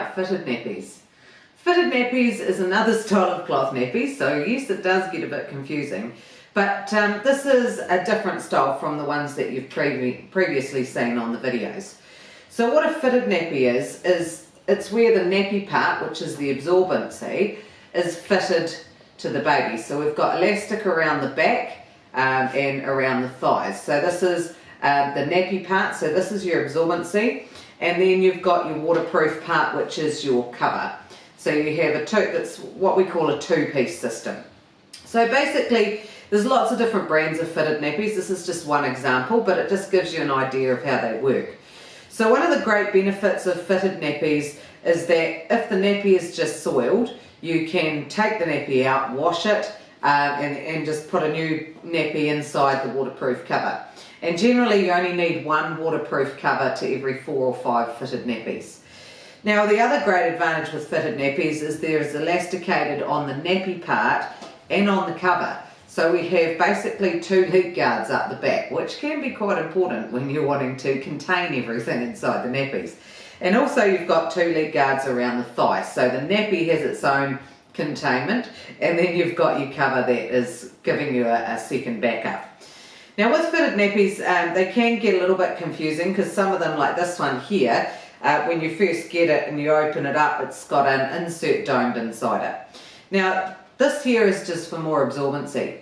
about fitted nappies. Fitted nappies is another style of cloth nappy, so yes, it does get a bit confusing, but this is a different style from the ones that you've previously seen on the videos. So what a fitted nappy is it's where the nappy part, which is the absorbency, is fitted to the baby. So we've got elastic around the back and around the thighs. So this is the nappy part, so this is your absorbency, and then you've got your waterproof part, which is your cover. So you have that's what we call a two-piece system. So basically there's lots of different brands of fitted nappies. This is just one example, but it just gives you an idea of how they work. So one of the great benefits of fitted nappies is that if the nappy is just soiled, you can take the nappy out, wash it, and just put a new nappy inside the waterproof cover. And generally you only need one waterproof cover to every 4 or 5 fitted nappies. Now the other great advantage with fitted nappies is there is elasticated on the nappy part and on the cover. So we have basically 2 leg guards up the back, which can be quite important when you're wanting to contain everything inside the nappies. And also you've got 2 leg guards around the thighs, so the nappy has its own containment, and then you've got your cover that is giving you a second backup. Now with fitted nappies, they can get a little bit confusing because some of them, like this one here, when you first get it and you open it up, it's got an insert domed inside it. Now this here is just for more absorbency.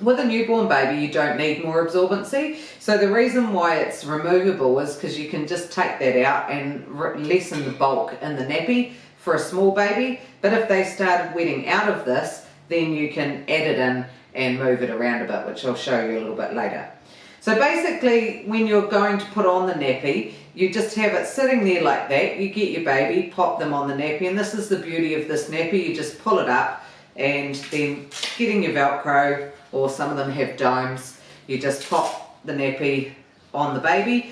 With a newborn baby you don't need more absorbency, so the reason why it's removable is because you can just take that out and lessen the bulk in the nappy for a small baby, but if they started wetting out of this, then you can add it in and move it around a bit, which I'll show you a little bit later. So basically when you're going to put on the nappy, you just have it sitting there like that. You get your baby, pop them on the nappy, and this is the beauty of this nappy. You just pull it up and then getting your Velcro, or some of them have domes, you just pop the nappy on the baby.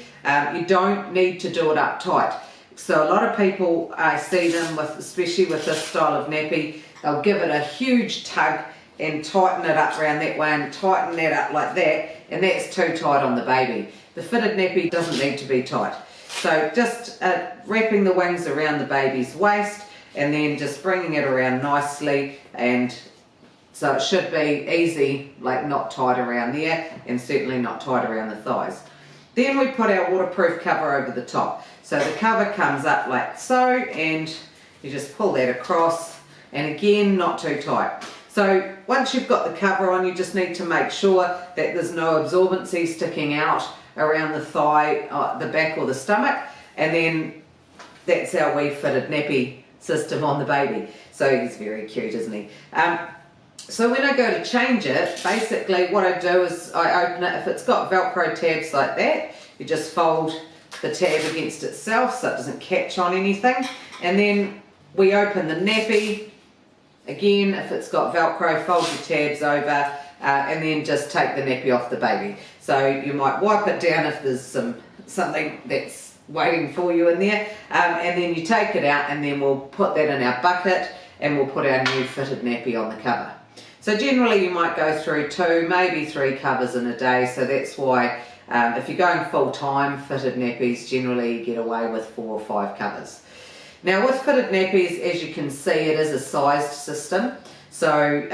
You don't need to do it up tight. So a lot of people, I see them with, especially with this style of nappy, they'll give it a huge tug and tighten it up around that way and tighten that up like that, and that's too tight on the baby. The fitted nappy doesn't need to be tight. So just wrapping the wings around the baby's waist and then just bringing it around nicely, and so it should be easy, like not tight around there and certainly not tight around the thighs. Then we put our waterproof cover over the top. So the cover comes up like so, and you just pull that across, and again not too tight. So once you've got the cover on, you just need to make sure that there's no absorbency sticking out around the thigh, the back or the stomach, and then that's our wee fitted nappy system on the baby. So he's very cute, isn't he? So when I go to change it, basically what I do is I open it. If it's got Velcro tabs like that, you just fold the tab against itself so it doesn't catch on anything, and then we open the nappy. Again, if it's got Velcro, fold your tabs over, and then just take the nappy off the baby. So you might wipe it down if there's something that's waiting for you in there, and then you take it out, and then we'll put that in our bucket and we'll put our new fitted nappy on the cover. So generally you might go through 2, maybe 3 covers in a day, so that's why if you're going full time, fitted nappies generally get away with 4 or 5 covers. Now with fitted nappies, as you can see, it is a sized system. So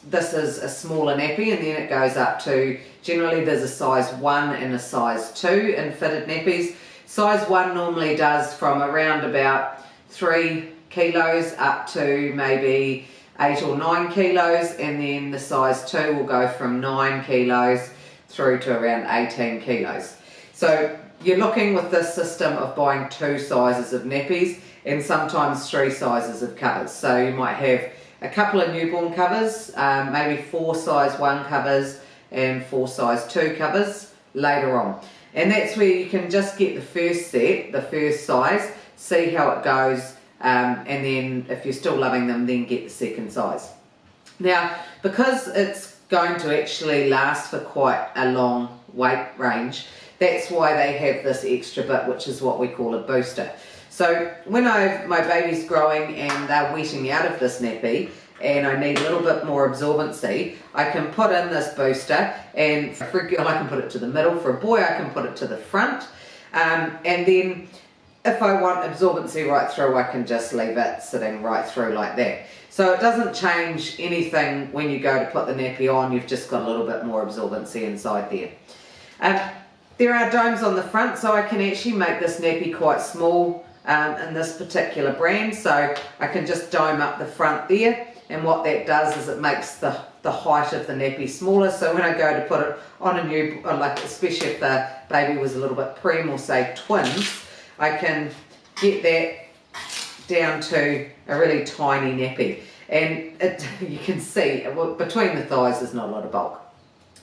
this is a smaller nappy, and then it goes up to, generally there's a size 1 and a size 2 in fitted nappies. Size 1 normally does from around about 3 kilos up to maybe 8 or 9 kilos, and then the size 2 will go from 9 kilos through to around 18 kilos. So you're looking with this system of buying 2 sizes of nappies and sometimes 3 sizes of covers. So you might have a couple of newborn covers, maybe 4 size 1 covers and 4 size 2 covers later on. And that's where you can just get the first set, the first size, see how it goes, and then if you're still loving them, then get the second size. Now, because it's going to actually last for quite a long weight range, that's why they have this extra bit, which is what we call a booster. So when my baby's growing and they're wetting out of this nappy and I need a little bit more absorbency, I can put in this booster, and for a girl I can put it to the middle, for a boy I can put it to the front, and then if I want absorbency right through, I can just leave it sitting right through like that. So it doesn't change anything when you go to put the nappy on, you've just got a little bit more absorbency inside there. There are domes on the front, so I can actually make this nappy quite small in this particular brand, so I can just dome up the front there, and what that does is it makes the height of the nappy smaller, so when I go to put it on a new, like especially if the baby was a little bit preem or say twins, I can get that down to a really tiny nappy, and you can see between the thighs there's not a lot of bulk.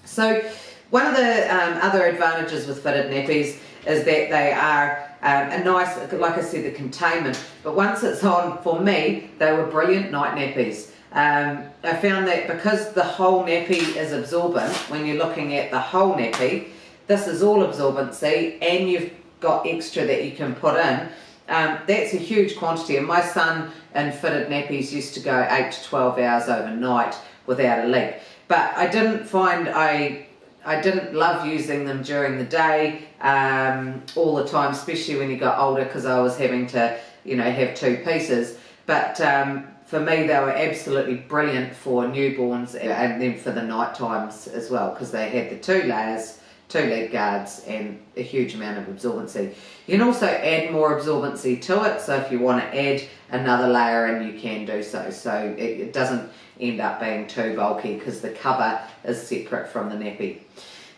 So one of the other advantages with fitted nappies is that they are a nice, like I said, the containment, but once it's on, for me, they were brilliant night nappies. I found that because the whole nappy is absorbent, when you're looking at the whole nappy, this is all absorbency, and you've got extra that you can put in. That's a huge quantity, and my son in fitted nappies used to go 8 to 12 hours overnight without a leak. But I didn't find I didn't love using them during the day all the time, especially when you got older, because I was having to, you know, have 2 pieces. But for me, they were absolutely brilliant for newborns, and then for the night times as well, because they had the 2 layers, 2 leg guards, and a huge amount of absorbency. You can also add more absorbency to it, so if you want to add another layer in, you can do so. So it doesn't end up being too bulky because the cover is separate from the nappy.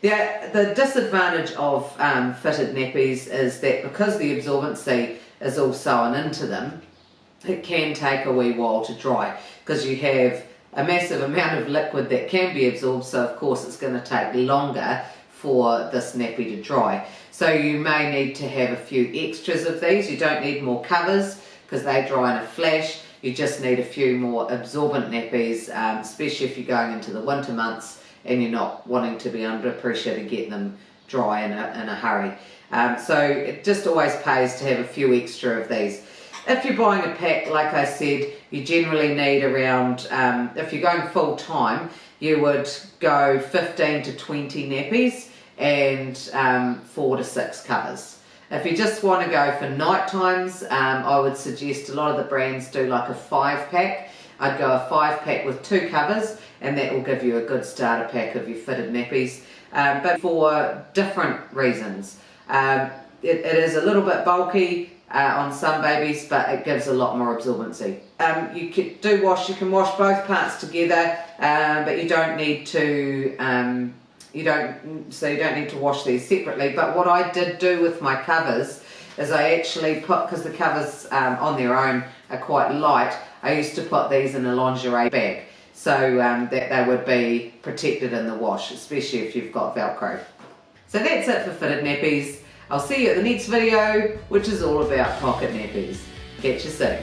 The disadvantage of fitted nappies is that because the absorbency is all sewn into them, it can take a wee while to dry, because you have a massive amount of liquid that can be absorbed, so of course it's going to take longer for this nappy to dry. So you may need to have a few extras of these. You don't need more covers because they dry in a flash. You just need a few more absorbent nappies, especially if you're going into the winter months and you're not wanting to be under pressure to get them dry in a hurry. So it just always pays to have a few extra of these. If you're buying a pack, like I said, you generally need around, if you're going full time, you would go 15 to 20 nappies and 4 to 6 covers. If you just want to go for night times, I would suggest a lot of the brands do like a 5-pack. I'd go a 5-pack with 2 covers, and that will give you a good starter pack of your fitted nappies. But for different reasons. It is a little bit bulky on some babies, but it gives a lot more absorbency. You can wash both parts together, but you don't need to. You don't need to wash these separately. But what I did do with my covers is I actually put, because the covers on their own are quite light, I used to put these in a lingerie bag, so that they would be protected in the wash, especially if you've got Velcro. So that's it for fitted nappies. I'll see you at the next video, which is all about pocket nappies. Catch you soon.